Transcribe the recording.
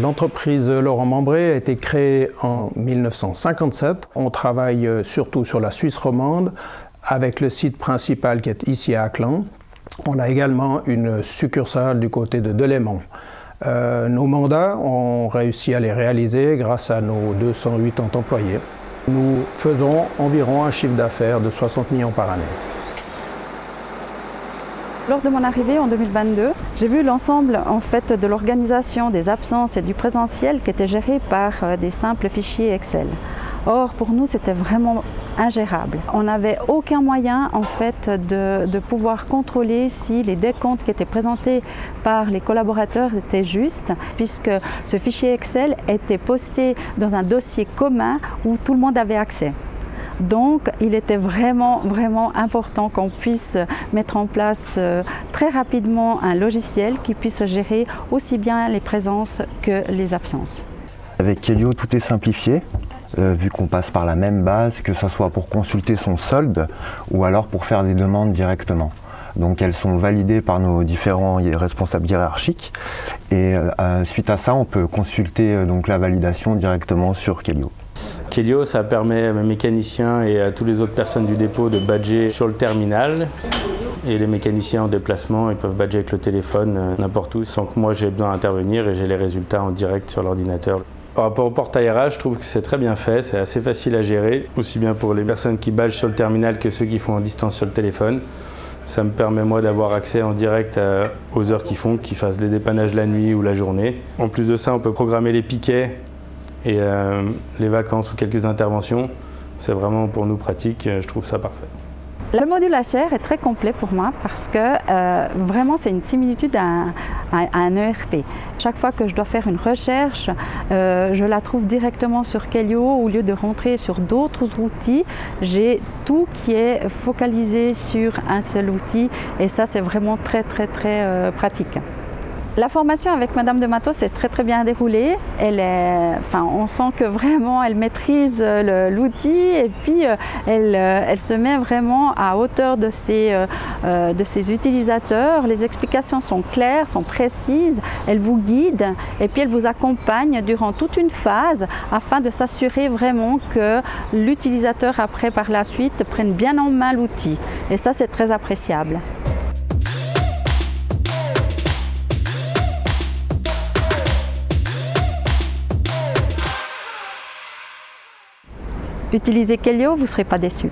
L'entreprise Laurent Membré a été créée en 1957. On travaille surtout sur la Suisse romande avec le site principal qui est ici à Aclan. On a également une succursale du côté de Delémont. Nos mandats, on réussi à les réaliser grâce à nos 280 employés. Nous faisons environ un chiffre d'affaires de 60 millions par année. Lors de mon arrivée en 2022, j'ai vu l'ensemble de l'organisation des absences et du présentiel qui était géré par des simples fichiers Excel. Or, pour nous, c'était vraiment ingérable. On n'avait aucun moyen de pouvoir contrôler si les décomptes qui étaient présentés par les collaborateurs étaient justes, puisque ce fichier Excel était posté dans un dossier commun où tout le monde avait accès. Donc, il était vraiment important qu'on puisse mettre en place très rapidement un logiciel qui puisse gérer aussi bien les présences que les absences. Avec Kelio, tout est simplifié, vu qu'on passe par la même base, que ce soit pour consulter son solde ou alors pour faire des demandes directement. Donc elles sont validées par nos différents responsables hiérarchiques et suite à ça, on peut consulter donc la validation directement sur Kelio. Kelio, ça permet à mes mécaniciens et à toutes les autres personnes du dépôt de badger sur le terminal. Et les mécaniciens en déplacement, ils peuvent badger avec le téléphone n'importe où sans que moi j'ai besoin d'intervenir et j'ai les résultats en direct sur l'ordinateur. Par rapport au portail RH, je trouve que c'est très bien fait, c'est assez facile à gérer, aussi bien pour les personnes qui badgent sur le terminal que ceux qui font en distance sur le téléphone. Ça me permet moi d'avoir accès en direct aux heures qu'ils font, qu'ils fassent des dépannages la nuit ou la journée. En plus de ça, on peut programmer les piquets et les vacances ou quelques interventions. C'est vraiment pour nous pratique, je trouve ça parfait. Le module HR est très complet pour moi parce que vraiment c'est une similitude à un ERP. Chaque fois que je dois faire une recherche, je la trouve directement sur Kelio au lieu de rentrer sur d'autres outils. J'ai tout qui est focalisé sur un seul outil et ça c'est vraiment très pratique. La formation avec Madame de Matos s'est très bien déroulée. On sent que vraiment elle maîtrise l'outil et puis elle se met vraiment à hauteur de ses utilisateurs. Les explications sont claires, sont précises, elle vous guide et puis elle vous accompagne durant toute une phase afin de s'assurer vraiment que l'utilisateur après par la suite prenne bien en main l'outil. Et ça c'est très appréciable. Utilisez Kelio, vous ne serez pas déçus.